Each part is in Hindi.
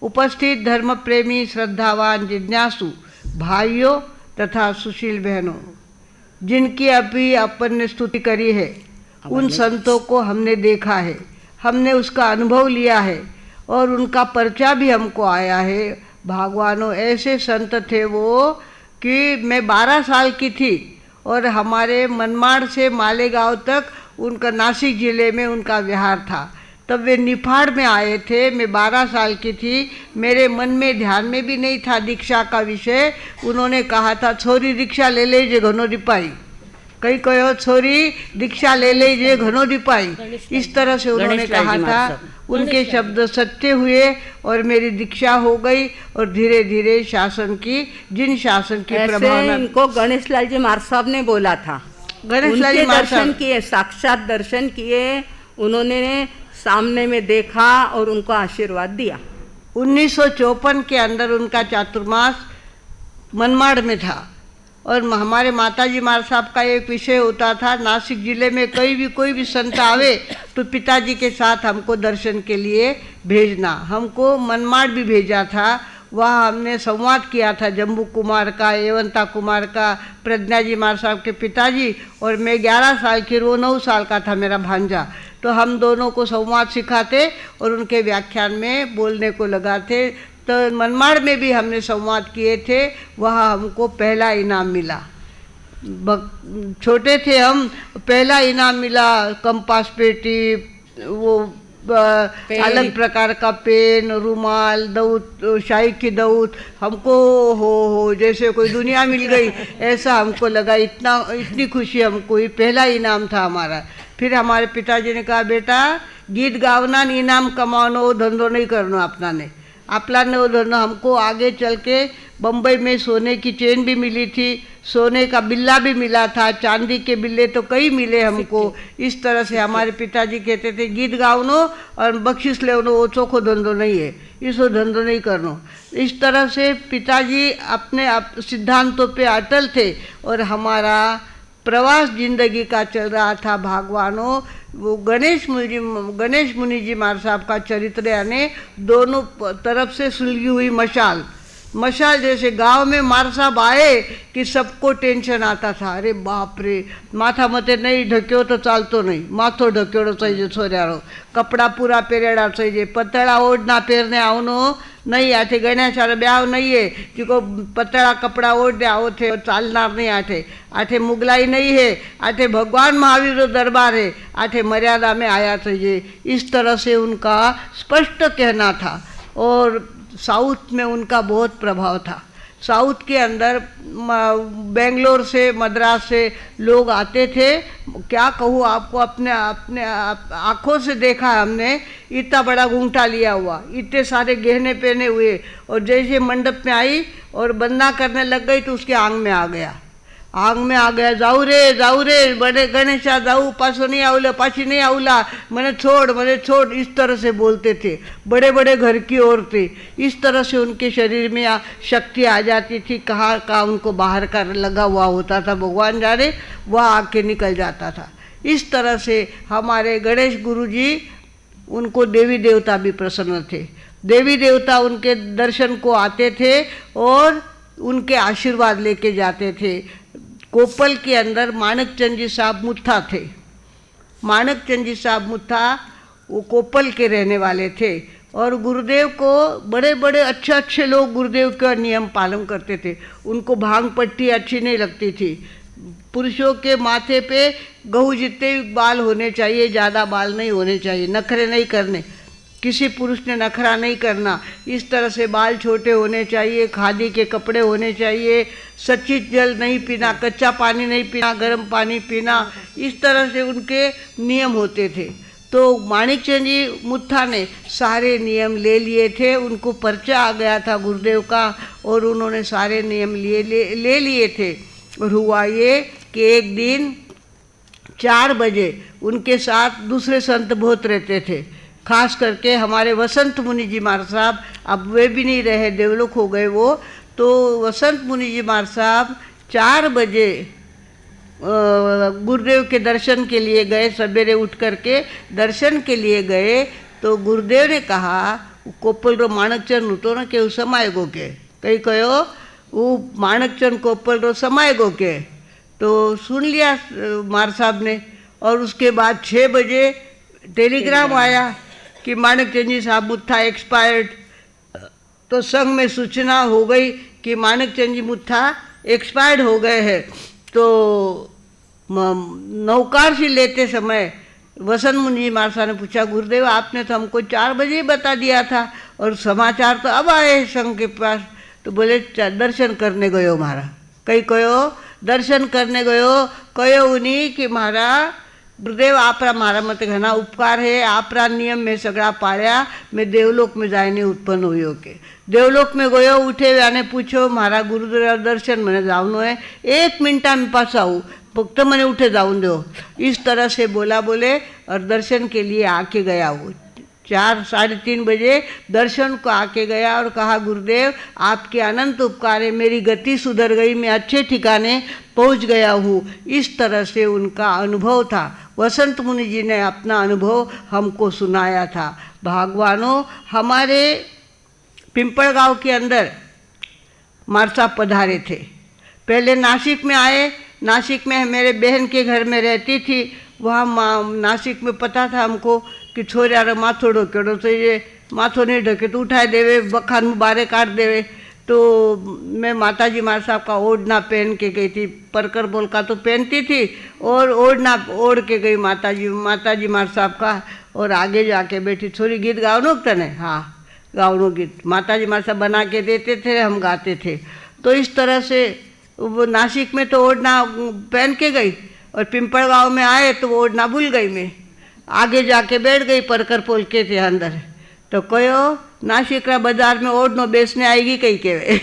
उपस्थित धर्म प्रेमी, श्रद्धावान, जिज्ञासु भाइयों तथा सुशील बहनों, जिनकी अभी अपन ने स्तुति करी है, उन संतों को हमने देखा है, हमने उसका अनुभव लिया है और उनका पर्चा भी हमको आया है। भगवानों, ऐसे संत थे वो कि मैं 12 साल की थी और हमारे मनमाड़ से मालेगांव तक उनका, नासिक ज़िले में उनका विहार था। तब वे निफाड़ में आए थे, मैं 12 साल की थी, मेरे मन में ध्यान में भी नहीं था दीक्षा का विषय। उन्होंने कहा था, छोरी दीक्षा ले लीजिए घनो रिपाई, कई कहो छोरी दीक्षा ले लीजिए घनो रिपाई, इस तरह से उन्होंने कहा था। उनके शब्द सत्य हुए और मेरी दीक्षा हो गई और धीरे धीरे शासन की, जिन शासन की प्रभाव में इनको गणेश लाल जी मार साहब ने बोला था। गणेश लाल जी मार दर्शन किए, साक्षात दर्शन किए, उन्होंने सामने में देखा और उनको आशीर्वाद दिया। 1954 के अंदर उनका चातुर्मास मनमाड़ में था और हमारे माताजी मार साहब का एक विषय होता था, नासिक जिले में कोई भी संत आवे तो पिताजी के साथ हमको दर्शन के लिए भेजना। हमको मनमाड़ भी भेजा था, वहाँ हमने संवाद किया था जम्बू कुमार का, एवंता कुमार का, प्रज्ञा जी मार साहब के पिताजी, और मैं 11 साल की, वो 9 साल का था मेरा भांजा। तो हम दोनों को संवाद सिखाते और उनके व्याख्यान में बोलने को लगाते। तो मनमाड़ में भी हमने संवाद किए थे, वहाँ हमको पहला इनाम मिला। छोटे थे हम, पहला इनाम मिला कंपास पेटी, वो अलग प्रकार का पेन, रुमाल, दऊत, शाही की दऊत, हमको हो जैसे कोई दुनिया मिल गई ऐसा हमको लगा। इतनी खुशी हमको, ये पहला इनाम था हमारा। फिर हमारे पिताजी ने कहा, बेटा गीत गावना इनाम कमानो, वो धंधो नहीं करना अपना ने, आपला ने वो धंधो। हमको आगे चल के बम्बई में सोने की चेन भी मिली थी, सोने का बिल्ला भी मिला था, चांदी के बिल्ले तो कई मिले हमको। इस तरह से हमारे पिताजी कहते थे, गीत गावनो और बख्शिश लेवनो वो चोखो धंधो नहीं है, इसो धंधो नहीं करनो। इस तरह से पिताजी अपने सिद्धांतों पे अटल थे और हमारा प्रवास जिंदगी का चल रहा था। भगवानों, वो गणेश मुनि जी मार साहब का चरित्र, यानी दोनों तरफ से सुलगी हुई मशाल जैसे गांव में मार साहब आए कि सबको टेंशन आता था, अरे बाप रे, माथा मते नहीं ढक्यो तो चालतो नहीं, माथो ढक्योड़ो चाहिए, छोऱ्यारो कपड़ा पूरा पहरेड़ा चाहिए, पतड़ा ओढ़ना पहरने आवनो नहीं आठे, गणेशारा ब्याह नहीं है कि को पतड़ा कपड़ा ओढ़ दे आओ थे, चालना नहीं आठे मुगलाई नहीं है, आठे भगवान महावीर दरबार है, आठे मर्यादा में आया चाहिए। इस तरह से उनका स्पष्ट कहना था और साउथ में उनका बहुत प्रभाव था। साउथ के अंदर बेंगलोर से, मद्रास से लोग आते थे, क्या कहूँ आपको, अपने आँखों से देखा हमने, इतना बड़ा घूंघटा लिया हुआ, इतने सारे गहने पहने हुए, और जैसे मंडप में आई और बंदा करने लग गई तो उसके आंग में आ गया, जाऊ रे बड़े गणेशा जाऊ, पाछो नहीं आउला, पाछी नहीं आउला, मैंने छोड़, इस तरह से बोलते थे। बड़े बड़े घर की औरतें, इस तरह से उनके शरीर में शक्ति आ जाती थी, कहाँ का उनको बाहर का लगा हुआ होता था, भगवान जाने, वह आके निकल जाता था। इस तरह से हमारे गणेश गुरु जी, उनको देवी देवता भी प्रसन्न थे, देवी देवता उनके दर्शन को आते थे और उनके आशीर्वाद लेके जाते थे। कोपल के अंदर माणकचंद जी साहब मुत्था थे, माणकचंद जी साहब मुत्था वो कोपल के रहने वाले थे और गुरुदेव को बड़े बड़े अच्छे लोग गुरुदेव का नियम पालन करते थे। उनको भांग पट्टी अच्छी नहीं लगती थी, पुरुषों के माथे पे गहू जितने बाल होने चाहिए, ज़्यादा बाल नहीं होने चाहिए, नखरे नहीं करने, किसी पुरुष ने नखरा नहीं करना, इस तरह से बाल छोटे होने चाहिए, खादी के कपड़े होने चाहिए, सच्चित जल नहीं पीना, कच्चा पानी नहीं पीना, गर्म पानी पीना, इस तरह से उनके नियम होते थे। तो माणिकचंद जी मुत्था ने सारे नियम ले लिए थे, उनको पर्चा आ गया था गुरुदेव का और उन्होंने सारे नियम ले लिए थे। और हुआ ये कि एक दिन 4 बजे उनके साथ दूसरे संत बहुत रहते थे, खास करके हमारे वसंत मुनि जी मार साहब, अब वे भी नहीं रहे, देवलोक हो गए वो। तो वसंत मुनि जी मार साहब 4 बजे गुरुदेव के दर्शन के लिए गए, सवेरे उठ करके दर्शन के लिए गए। तो गुरुदेव ने कहा कोपल रो माणकचंद हूँ ना के समाये गो के कई कहो वो माणकचंद कोपल रो समाये गो के। तो सुन लिया मार साहब ने, और उसके बाद 6 बजे टेलीग्राम आया कि माणकचंद जी साहब मुत्था एक्सपायर्ड। तो संघ में सूचना हो गई कि माणकचंद जी मुत्था एक्सपायर्ड हो गए हैं। तो नौकार से लेते समय वसंत मुनि मारसा ने पूछा, गुरुदेव आपने तो हमको 4 बजे ही बता दिया था और समाचार तो अब आए संघ के पास। तो बोले दर्शन करने गयो मारा। कई कहो दर्शन करने गयो, कहो उन्हीं कि मारा गुरुदेव आपरा मारा मत घना उपकार है, आपरा नियम में सगड़ा पाया, मैं देवलोक में जाने उत्पन्न हुई के। देवलोक में गयो, उठे याने पूछो मारा गुरुदेव दर्शन मैंने जाऊनो है, 1 मिनटा में पास आऊँ, फक्त मैंने उठे जाऊन दो। इस तरह से बोले और दर्शन के लिए आके गया। वो 4 साढ़े 3 बजे दर्शन को आके गया और कहा गुरुदेव आपके अनंत उपकार है, मेरी गति सुधर गई, मैं अच्छे ठिकाने पहुंच गया हूँ। इस तरह से उनका अनुभव था। वसंत मुनि जी ने अपना अनुभव हमको सुनाया था। भगवानों, हमारे पिंपलगांव के अंदर मारसा पधारे थे। पहले नासिक में आए। नासिक में मेरे बहन के घर में रहती थी। वहाँ नासिक में पता था हमको कि छोरा माथो ढकेड़ो, तो ये माथो नहीं ढके तो उठाए देवे, बखान में बारे काट देवे। तो मैं माताजी मार साहब का ओढ़ना पहन के गई थी। परकर बोल का तो पहनती थी और ओढ़ना ओढ़ के गई माताजी मार साहब का, और आगे जाके बैठी। थोड़ी गीत गाओ तने, हाँ गाओ गीत माताजी मार साहब बना के देते थे, हम गाते थे। तो इस तरह से वो नासिक में तो ओढ़ना पहन के गई और पिंपल गाँव में आए तो वो ओढ़ना भूल गई। मैं आगे जाके बैठ गई, परकर पोल के थे अंदर। तो कहो नासिकरा बाजार में ओढ़नो बेचने आएगी कहीं के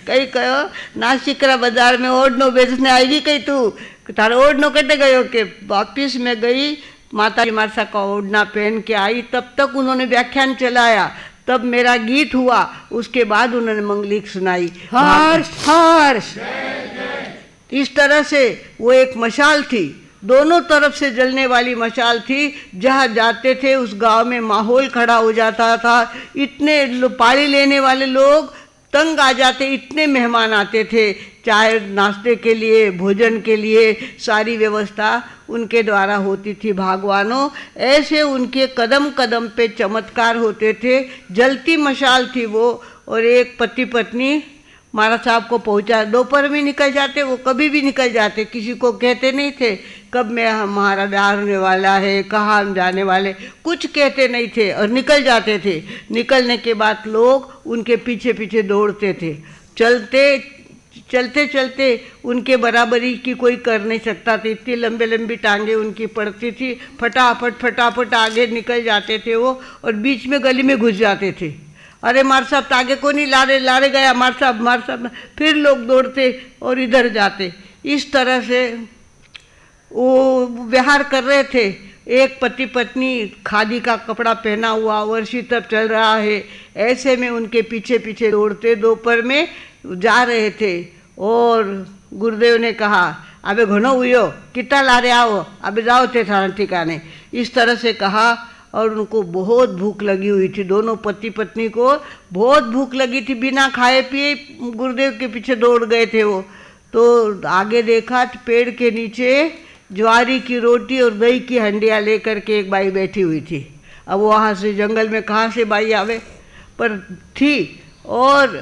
कहीं कहो नासिकरा बाजार में ओढ़नो बेचने आएगी कहीं तू तारे ओढ़नो कटे गयो के। वापिस में गई, माताजी मारसा का ओढ़ना पहन के आई। तब तक उन्होंने व्याख्यान चलाया, तब मेरा गीत हुआ। उसके बाद उन्होंने मंगलिक सुनाई, हर्ष हर्ष। इस तरह से वो एक मशाल थी, दोनों तरफ से जलने वाली मशाल थी। जहाँ जाते थे उस गांव में माहौल खड़ा हो जाता था। इतने पाली लेने वाले लोग तंग आ जाते, इतने मेहमान आते थे। चाहे नाश्ते के लिए, भोजन के लिए, सारी व्यवस्था उनके द्वारा होती थी। भगवानों, ऐसे उनके कदम कदम पे चमत्कार होते थे। जलती मशाल थी वो, और एक पति पत्नी महाराज साहब को पहुंचा। दोपहर में निकल जाते, वो कभी भी निकल जाते, किसी को कहते नहीं थे कब मैं हमारा ब्याह होने वाला है, कहाँ हम जाने वाले, कुछ कहते नहीं थे और निकल जाते थे। निकलने के बाद लोग उनके पीछे पीछे दौड़ते थे। चलते चलते उनके बराबरी की कोई कर नहीं सकता था, इतनी लंबे लंबी टांगे उनकी पड़ती थी। फटाफट आगे निकल जाते थे वो, और बीच में गली में घुस जाते थे। अरे मार साहब तो आगे को नहीं, लारे गया मार साहब। फिर लोग दौड़ते और इधर जाते। इस तरह से वो व्यवहार कर रहे थे। एक पति पत्नी, खादी का कपड़ा पहना हुआ, वर्षी तब चल रहा है। ऐसे में उनके पीछे पीछे दौड़ते दोपहर में जा रहे थे। और गुरुदेव ने कहा, अबे घनो हुयो, कितना लारे आओ, अबे जाओ थे थाना ठिकाने। इस तरह से कहा, और उनको बहुत भूख लगी हुई थी। दोनों पति पत्नी को बहुत भूख लगी थी। बिना खाए पिए गुरुदेव के पीछे दौड़ गए थे वो। तो आगे देखा तो पेड़ के नीचे ज्वारी की रोटी और दही की हंडिया लेकर के एक बाई बैठी हुई थी। अब वहाँ से जंगल में कहाँ से बाई आवे, पर थी। और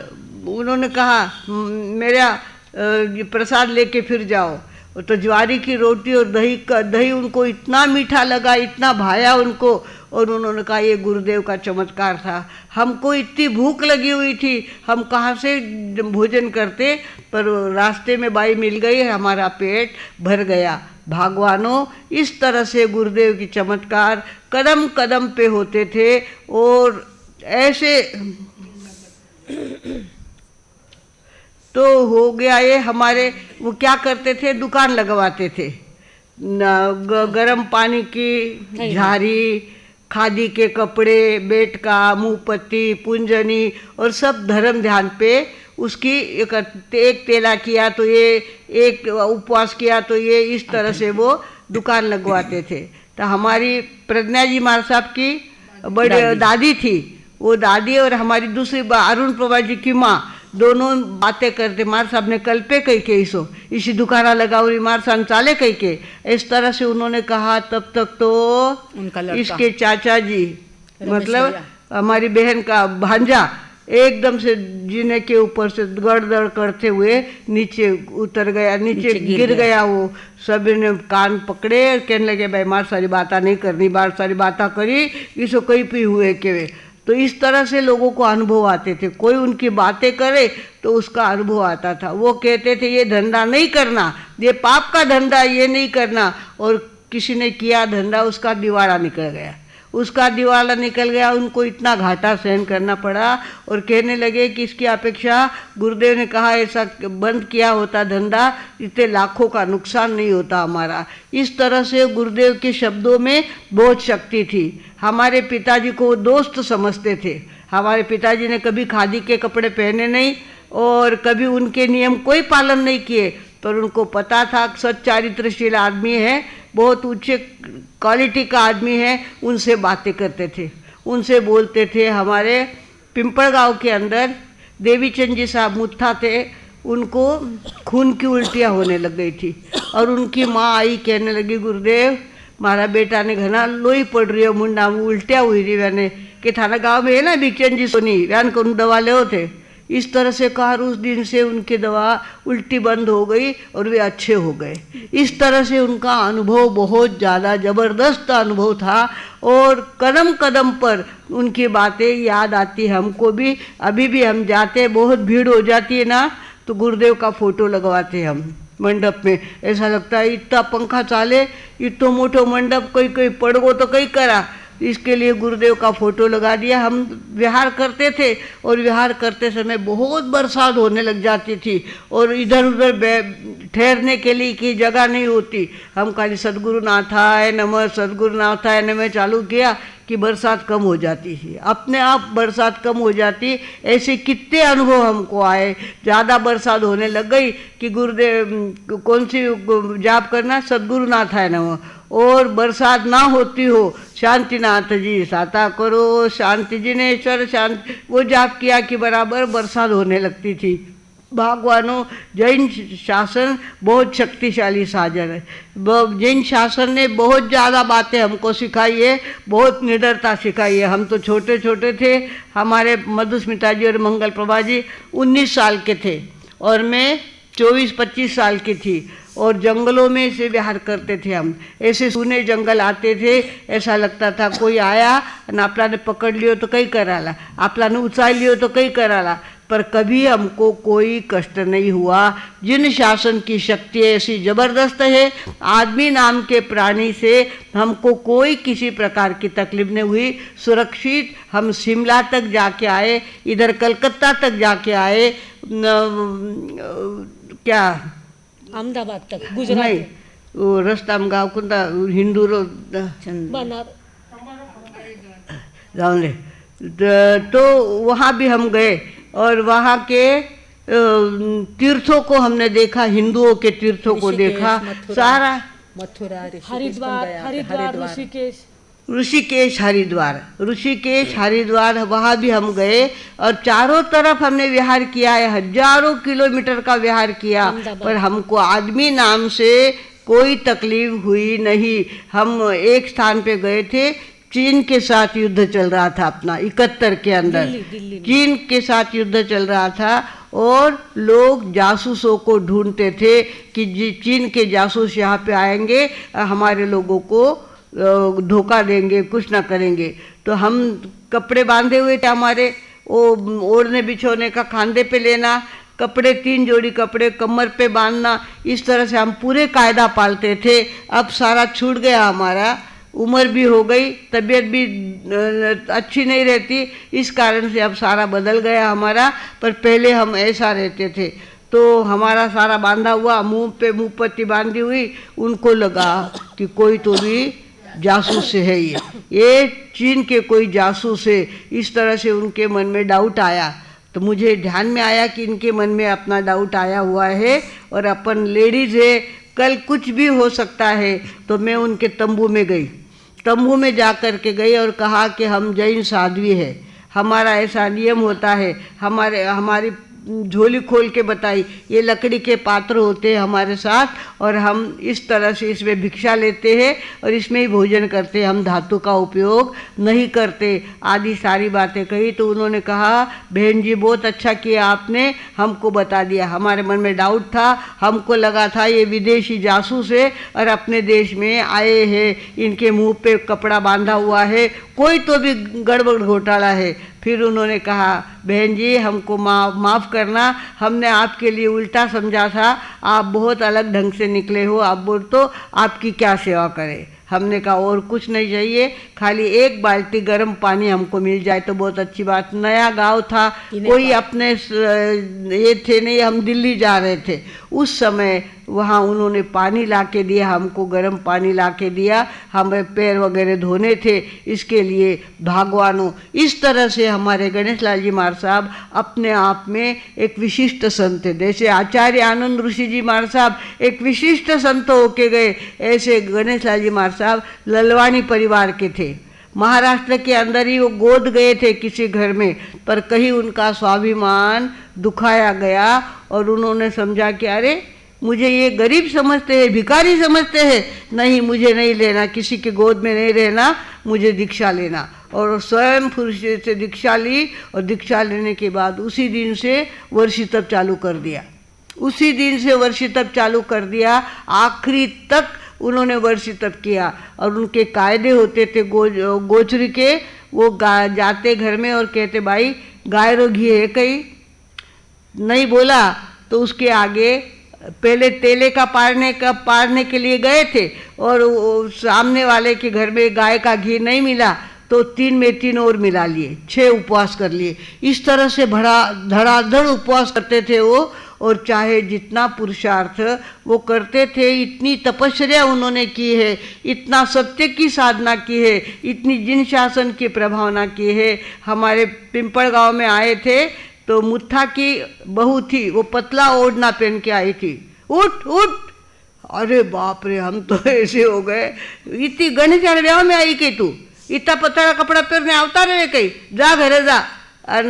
उन्होंने कहा मेरा प्रसाद लेके फिर जाओ। तो ज्वारी की रोटी और दही उनको इतना मीठा लगा, इतना भाया उनको। और उन्होंने कहा ये गुरुदेव का चमत्कार था। हमको इतनी भूख लगी हुई थी, हम कहाँ से भोजन करते, पर रास्ते में बाई मिल गई, हमारा पेट भर गया। भगवानों, इस तरह से गुरुदेव की चमत्कार कदम कदम पे होते थे। और ऐसे तो हो गया ये हमारे, वो क्या करते थे, दुकान लगवाते थे। गरम पानी की झारी, खादी के कपड़े, बेटका, मुँहपत्ती, पुंजनी, और सब धर्म ध्यान पे उसकी एक तेला किया तो ये, एक उपवास किया तो ये, इस तरह से वो दुकान लगवाते थे। तो हमारी प्रज्ञा जी महाराज साहब की बड़ी दादी थी, वो दादी और हमारी दूसरी अरुण प्रभा जी की माँ दोनों बातें करते, मार साहब ने कल पे कही के इसो इसी दुकाना लगाओ मार सान चाले कही के, इस तरह से उन्होंने कहा। तब तक तो उनका लड़का, इसके चाचा जी मतलब भैया, हमारी बहन का भांजा एकदम से जीने के ऊपर से गड़दड़ करते हुए नीचे उतर गया, नीचे गिर गया। वो सभी ने कान पकड़े और कहने लगे भाई मार सारी बातें नहीं करनी, बार सारी बातें करी इसो कहीं भी हुए के। तो इस तरह से लोगों को अनुभव आते थे, कोई उनकी बातें करे तो उसका अनुभव आता था। वो कहते थे ये धंधा नहीं करना, ये पाप का धंधा, ये नहीं करना। और किसी ने किया धंधा, उसका दिवाला निकल गया, उसका दिवाला निकल गया, उनको इतना घाटा सहन करना पड़ा। और कहने लगे कि इसकी अपेक्षा गुरुदेव ने कहा ऐसा बंद किया होता धंधा, इतने लाखों का नुकसान नहीं होता हमारा। इस तरह से गुरुदेव के शब्दों में बहुत शक्ति थी। हमारे पिताजी को वो दोस्त समझते थे। हमारे पिताजी ने कभी खादी के कपड़े पहने नहीं और कभी उनके नियम कोई पालन नहीं किए, पर उनको पता था सच्चारित्रशील आदमी है, बहुत ऊंचे क्वालिटी का आदमी है। उनसे बातें करते थे, उनसे बोलते थे। हमारे पिंपलगांव के अंदर देवीचंद जी साहब मुत्था थे, उनको खून की उल्टियाँ होने लग गई थी और उनकी माँ आई, कहने लगी गुरुदेव मारा बेटा ने घना लोई पड़ रही है, मुंडा में उल्टिया हुई रही मैंने कि थाना गाँव में है ना भिक्षन जी सोनी व्यान को दवा ले थे। इस तरह से कहा उस दिन से उनकी दवा उल्टी बंद हो गई और वे अच्छे हो गए। इस तरह से उनका अनुभव बहुत ज़्यादा ज़बरदस्त अनुभव था और कदम कदम पर उनकी बातें याद आती हमको भी। अभी भी हम जाते, बहुत भीड़ हो जाती है ना, तो गुरुदेव का फोटो लगवाते हम मंडप में। ऐसा लगता है इतना पंखा चाले, इतना मोटो मंडप, कोई कोई पड़ गो तो कहीं करा, इसके लिए गुरुदेव का फोटो लगा दिया। हम विहार करते थे और विहार करते समय बहुत बरसात होने लग जाती थी और इधर उधर ठहरने के लिए की जगह नहीं होती। हम खाली सदगुरु नाथाय नमः, सदगुरु नाथाय नमः चालू किया कि बरसात कम हो जाती थी, अपने आप बरसात कम हो जाती। ऐसे कितने अनुभव हमको आए। ज़्यादा बरसात होने लग गई कि गुरुदेव कौन सी जाप करना, सदगुरु नाथाय नमः, और बरसात ना होती हो शांतिनाथ जी साता करो, शांति जिनेश्वर शांति, वो जाप किया कि बराबर बरसात होने लगती थी। भगवानों जैन शासन बहुत शक्तिशाली साधन है। जैन शासन ने बहुत ज़्यादा बातें हमको सिखाई है, बहुत निडरता सिखाई है। हम तो छोटे छोटे थे, हमारे मधुस्मिता जी और मंगल प्रभा जी 19 साल के थे और मैं 24-25 साल की थी और जंगलों में से विहार करते थे हम। ऐसे सूने जंगल आते थे, ऐसा लगता था कोई आया न आपला ने पकड़ लियो तो कहीं कराला, आपला ने उछाल लियो तो कहीं कराला, पर कभी हमको कोई कष्ट नहीं हुआ। जिन शासन की शक्ति ऐसी ज़बरदस्त है, आदमी नाम के प्राणी से हमको कोई किसी प्रकार की तकलीफ नहीं हुई। सुरक्षित हम शिमला तक जाके आए, इधर कलकत्ता तक जाके आए, क्या अहमदाबाद तक, गुजरात नहीं, वो रास्ता में गाँव कुंदा हिंदू रोड जाऊँ ले, तो वहाँ भी हम गए और वहाँ के तीर्थों को हमने देखा, हिंदुओं के तीर्थों को देखा सारा। मथुरा, हरिद्वार, ऋषिकेश, हरिद्वार वहाँ भी हम गए और चारों तरफ हमने विहार किया है, हजारों किलोमीटर का विहार किया, पर हमको आदमी नाम से कोई तकलीफ हुई नहीं। हम एक स्थान पे गए थे, चीन के साथ युद्ध चल रहा था अपना 71 के अंदर, चीन के साथ युद्ध चल रहा था और लोग जासूसों को ढूंढते थे कि चीन के जासूस यहाँ पे आएंगे, हमारे लोगों को धोखा देंगे, कुछ ना करेंगे। तो हम कपड़े बांधे हुए थे, हमारे वो ओढ़ने बिछोने का खांदे पे लेना, कपड़े 3 जोड़ी कपड़े कमर पे बांधना, इस तरह से हम पूरे कायदा पालते थे। अब सारा छूट गया हमारा, उम्र भी हो गई, तबीयत भी अच्छी नहीं रहती, इस कारण से अब सारा बदल गया हमारा। पर पहले हम ऐसा रहते थे, तो हमारा सारा बांधा हुआ, मुंह पे मुंह पत्ती बांधी हुई। उनको लगा कि कोई तो भी जासूस है, ये चीन के कोई जासूस है। इस तरह से उनके मन में डाउट आया, तो मुझे ध्यान में आया कि इनके मन में अपना डाउट आया हुआ है और अपन लेडीज है, कल कुछ भी हो सकता है। तो मैं उनके तंबू में गई, तंबू में जा कर के गई और कहा कि हम जैन साध्वी है, हमारा ऐसा नियम होता है, हमारी झोली खोल के बताई, ये लकड़ी के पात्र होते हैं हमारे साथ और हम इस तरह से इसमें भिक्षा लेते हैं और इसमें ही भोजन करते हैं, हम धातु का उपयोग नहीं करते आदि सारी बातें कही। तो उन्होंने कहा बहन जी बहुत अच्छा किया आपने हमको बता दिया, हमारे मन में डाउट था, हमको लगा था ये विदेशी जासूस है और अपने देश में आए हैं, इनके मुंह पे कपड़ा बांधा हुआ है, कोई तो भी गड़बड़ घोटाला है। फिर उन्होंने कहा बहन जी हमको माफ़ करना, हमने आपके लिए उल्टा समझा था, आप बहुत अलग ढंग से निकले हो, आप बोल तो आपकी क्या सेवा करें। हमने कहा और कुछ नहीं चाहिए, खाली एक बाल्टी गर्म पानी हमको मिल जाए तो बहुत अच्छी बात। नया गांव था, कोई अपने ये थे नहीं, हम दिल्ली जा रहे थे उस समय, वहाँ उन्होंने पानी ला के दिया हमको, गर्म पानी ला के दिया, हमें पैर वगैरह धोने थे, इसके लिए भगवानों। इस तरह से हमारे गणेश लाल जी महाराज साहब अपने आप में एक विशिष्ट संत थे। जैसे आचार्य आनंद ऋषि जी महाराज साहब एक विशिष्ट संत होके गए, ऐसे गणेश लाल जी महाराज साहब ललवानी परिवार के थे। महाराष्ट्र के अंदर ही वो गोद गए थे किसी घर में, पर कहीं उनका स्वाभिमान दुखाया गया और उन्होंने समझा कि अरे मुझे ये गरीब समझते हैं, भिखारी समझते हैं, नहीं मुझे नहीं लेना, किसी के गोद में नहीं रहना, मुझे दीक्षा लेना। और स्वयं पुरुष से दीक्षा ली और दीक्षा लेने के बाद उसी दिन से वर्षी तप चालू कर दिया, उसी दिन से वर्षी तप चालू कर दिया, आखिरी तक उन्होंने वर्षी तप किया। और उनके कायदे होते थे गोचरी के, वो जाते घर में और कहते भाई गाय रो घी है कहीं, नहीं बोला तो उसके आगे पहले तेले का पारने के लिए गए थे और सामने वाले के घर में गाय का घी नहीं मिला तो 3 में 3 और मिला लिए, 6 उपवास कर लिए। इस तरह से धड़ाधड़ उपवास करते थे वो, और चाहे जितना पुरुषार्थ वो करते थे, इतनी तपस्या उन्होंने की है, इतना सत्य की साधना की है, इतनी जिन शासन की प्रभावना की है। हमारे पिंपल गांव में आए थे तो मुट्ठा की बहू थी, वो पतला ओढ़ना पहन के आई थी, उठ उठ, अरे बाप रे हम तो ऐसे हो गए, इतनी गणेश ब्याह में आई कि तू इतना पतला कपड़ा पहनने आवता रहे, कहीं जा घरे जा। और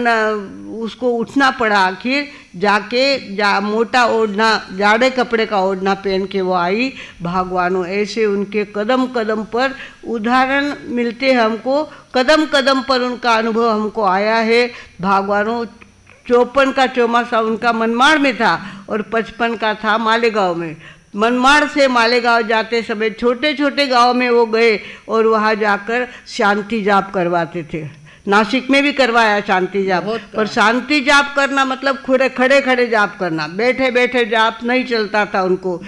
उसको उठना पड़ा, आखिर जाके मोटा ओढ़ना, जाड़े कपड़े का ओढ़ना पहन के वो आई। भगवानों ऐसे उनके कदम कदम पर उदाहरण मिलते हैं हमको, कदम कदम पर उनका अनुभव हमको आया है। भगवानों 54 का चौमासा उनका मनमाड़ में था और 55 का था मालेगांव में। मनमाड़ से मालेगांव जाते समय छोटे छोटे गांव में वो गए और वहाँ जाकर शांति जाप करवाते थे। नासिक में भी करवाया शांति जाप, पर शांति जाप करना मतलब खड़े खड़े जाप करना, बैठे बैठे जाप नहीं चलता था उनको।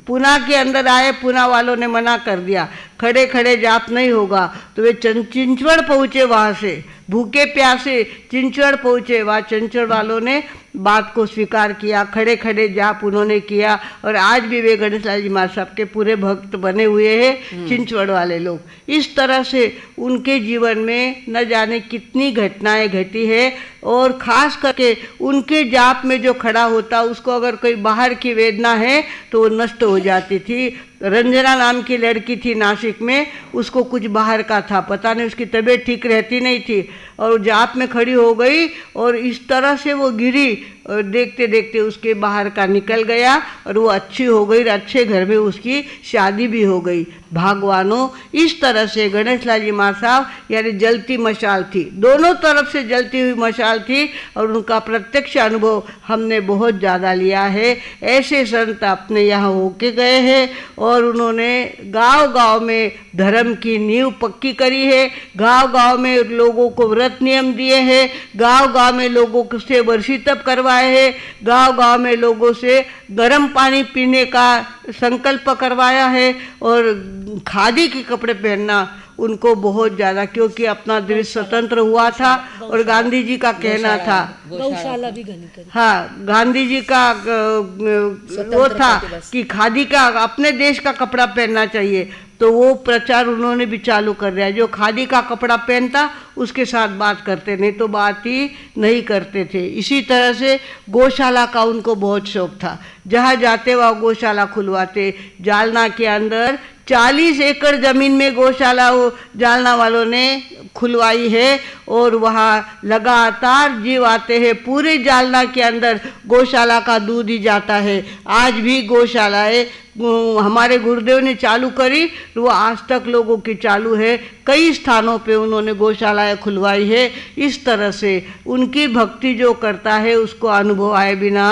पुणे के अंदर आए, पुणे वालों ने मना कर दिया, खड़े खड़े जाप नहीं होगा, तो वे चिंचवड़ पहुँचे, वहाँ से भूखे प्यासे चिंचवड़ पहुँचे। वहाँ चिंचवड़ वालों ने बात को स्वीकार किया, खड़े खड़े जाप उन्होंने किया, और आज भी वे गणेश लाल जी महाराज साहब के पूरे भक्त बने हुए हैं चिंचवड़ वाले लोग। इस तरह से उनके जीवन में न जाने कितनी घटनाएं घटी है, और ख़ास करके उनके जाप में जो खड़ा होता उसको अगर कोई बाहर की वेदना है तो वो नष्ट हो जाती थी। रंजना नाम की लड़की थी नासिक में, उसको कुछ बाहर का था, पता नहीं उसकी तबीयत ठीक रहती नहीं थी, और जाप में खड़ी हो गई और इस तरह से वो गिरी, और देखते देखते उसके बाहर का निकल गया और वो अच्छी हो गई, अच्छे घर में उसकी शादी भी हो गई। भगवानों इस तरह से गणेश लाल जी महाराज साहब यानी जलती मशाल थी, दोनों तरफ से जलती हुई मशाल थी, और उनका प्रत्यक्ष अनुभव हमने बहुत ज़्यादा लिया है। ऐसे संत अपने यहाँ होके गए हैं और उन्होंने गांव गांव में धर्म की नींव पक्की करी है, गांव गांव में लोगों को व्रत नियम दिए हैं, गांव गांव में लोगों से वर्षी तप करवाए हैं, गांव गांव में लोगों से गर्म पानी पीने का संकल्प करवाया है, और खादी के कपड़े पहनना उनको बहुत ज़्यादा, क्योंकि अपना देश स्वतंत्र हुआ था और गांधी जी का कहना था, गौशाला भी घनी करी। हाँ गांधी जी का वो था कि खादी का अपने देश का कपड़ा पहनना चाहिए, तो वो प्रचार उन्होंने भी चालू कर दिया। जो खादी का कपड़ा पहनता उसके साथ बात करते, नहीं तो बात ही नहीं करते थे। इसी तरह से गौशाला का उनको बहुत शौक था, जहाँ जाते वहाँ गौशाला खुलवाते। जालना के अंदर 40 एकड़ ज़मीन में गौशाला वो जालना वालों ने खुलवाई है, और वहाँ लगातार जीव आते हैं। पूरे जालना के अंदर गौशाला का दूध ही जाता है। आज भी गौशालाएँ हमारे गुरुदेव ने चालू करी, वो आज तक लोगों की चालू है। कई स्थानों पे उन्होंने गौशालाएँ खुलवाई है। इस तरह से उनकी भक्ति जो करता है उसको अनुभव आए बिना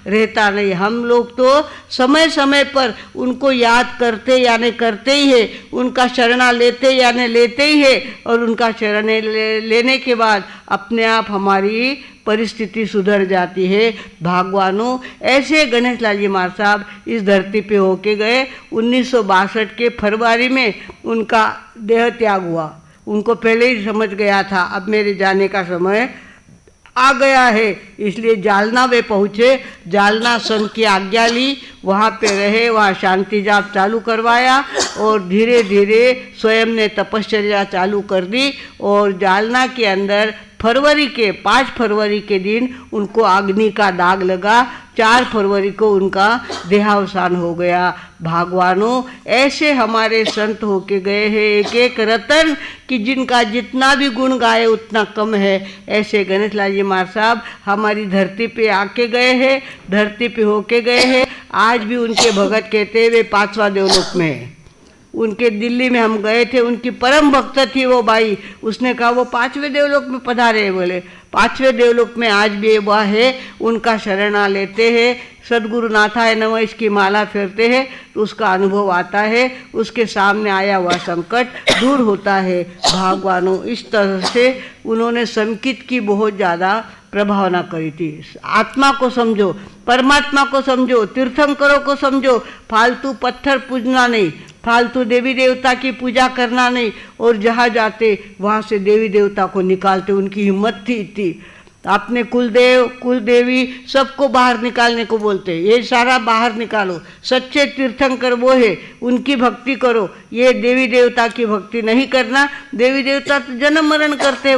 रहता नहीं। हम लोग तो समय समय पर उनको याद करते यानी करते ही है, उनका शरणा लेते यानी लेते ही है, और उनका शरण लेने के बाद अपने आप हमारी परिस्थिति सुधर जाती है। भगवानों, ऐसे गणेश लाल जी महाराज साहब इस धरती पे होके गए। 1962 के फरवरी में उनका देह त्याग हुआ। उनको पहले ही समझ गया था अब मेरे जाने का समय आ गया है, इसलिए जालना वे पहुँचे। जालना संघ की आज्ञा ली, वहाँ पे रहे, वहाँ शांति जाप चालू करवाया और धीरे धीरे स्वयं ने तपश्चर्या चालू कर दी। और जालना के अंदर 5 फरवरी के दिन उनको अग्नि का दाग लगा। 4 फरवरी को उनका देहावसान हो गया। भगवानों, ऐसे हमारे संत होके गए हैं एक एक रतन कि जिनका जितना भी गुण गाए उतना कम है। ऐसे गणेश लाल जी महाराज साहब हमारी धरती पे आके गए हैं, धरती पे होके गए हैं। आज भी उनके भगत कहते हैं वे 5वां देवलोक में है। उनके दिल्ली में हम गए थे, उनकी परम भक्त थी वो बाई। उसने कहा वो 5वें देवलोक में पधारे हैं। बोले 5वें देवलोक में आज भी वह है। उनका शरणा लेते हैं, सदगुरु नाथाय नमः इसकी माला फेरते हैं तो उसका अनुभव आता है। उसके सामने आया हुआ संकट दूर होता है। भगवानों, इस तरह से उन्होंने संकित की बहुत ज़्यादा प्रभावना करी थी। आत्मा को समझो, परमात्मा को समझो, तीर्थंकरों को समझो। फालतू पत्थर पूजना नहीं, फालतू देवी देवता की पूजा करना नहीं। और जहाँ जाते वहाँ से देवी देवता को निकालते, उनकी हिम्मत थी। अपने कुलदेव कुलदेवी सबको बाहर निकालने को बोलते, ये सारा बाहर निकालो। सच्चे तीर्थंकर वो है, उनकी भक्ति करो। ये देवी देवता की भक्ति नहीं करना। देवी देवता तो जन्म मरण करते हैं,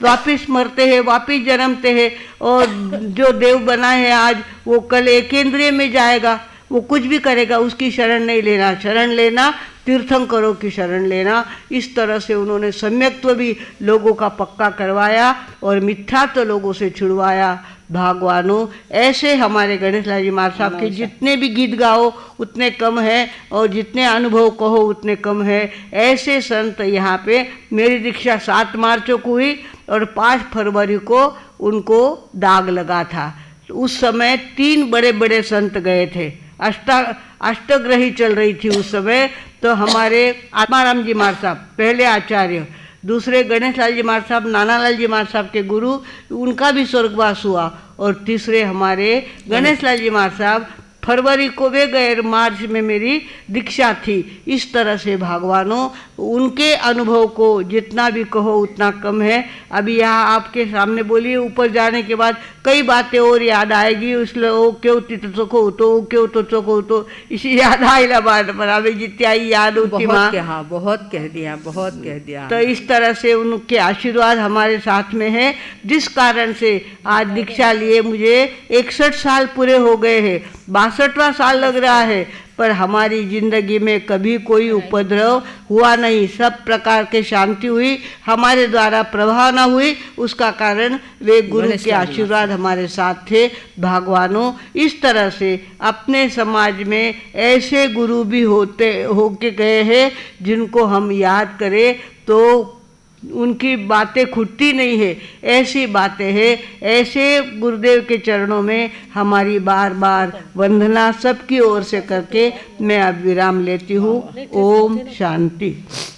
वापिस मरते हैं, वापिस जन्मते हैं। और जो देव बना है आज वो कल एकेंद्रिय में जाएगा, वो कुछ भी करेगा, उसकी शरण नहीं लेना। शरण लेना तीर्थंकरों की शरण लेना। इस तरह से उन्होंने सम्यक्त्व भी लोगों का पक्का करवाया और मिथ्या तो लोगों से छुड़वाया। भगवानों, ऐसे हमारे गणेश लाल जी महाराज साहब के जितने भी गीत गाओ उतने कम है, और जितने अनुभव कहो उतने कम है। ऐसे संत यहाँ पे, मेरी दीक्षा 7 मार्च को हुई और 5 फरवरी को उनको दाग लगा था। उस समय 3 बड़े बड़े संत गए थे। अष्टग्रही चल रही थी उस समय। तो हमारे आत्माराम जी महाराज साहब पहले आचार्य, दूसरे गणेश लाल जी महाराज साहब नानालाल जी महाराज साहब के गुरु, उनका भी स्वर्गवास हुआ। और तीसरे हमारे गणेश लाल जी महाराज साहब फरवरी को वे गए, मार्च में मेरी दीक्षा थी। इस तरह से भगवानों, उनके अनुभव को जितना भी कहो उतना कम है। अभी यहाँ आपके सामने बोलिए, ऊपर जाने के बाद कई बातें और याद आएगी। उसले ओ क्यों चको तो क्यों तो चको तो इसी याद आएगा बार पर अभी जितनी आई याद होती माँ। हाँ, बहुत कह दिया। तो इस तरह से उनके आशीर्वाद हमारे साथ में है, जिस कारण से आज दीक्षा लिए मुझे 61 साल पूरे हो गए हैं। 62वां साल लग रहा है, पर हमारी जिंदगी में कभी कोई उपद्रव हुआ नहीं। सब प्रकार के शांति हुई, हमारे द्वारा प्रभाव न हुई। उसका कारण वे गुरु के आशीर्वाद हमारे साथ थे। भगवानों, इस तरह से अपने समाज में ऐसे गुरु भी होके गए हैं जिनको हम याद करें तो उनकी बातें खुटती नहीं है। ऐसी बातें हैं। ऐसे गुरुदेव के चरणों में हमारी बार बार वंदना सबकी ओर से करके मैं अब विराम लेती हूँ। ओम शांति।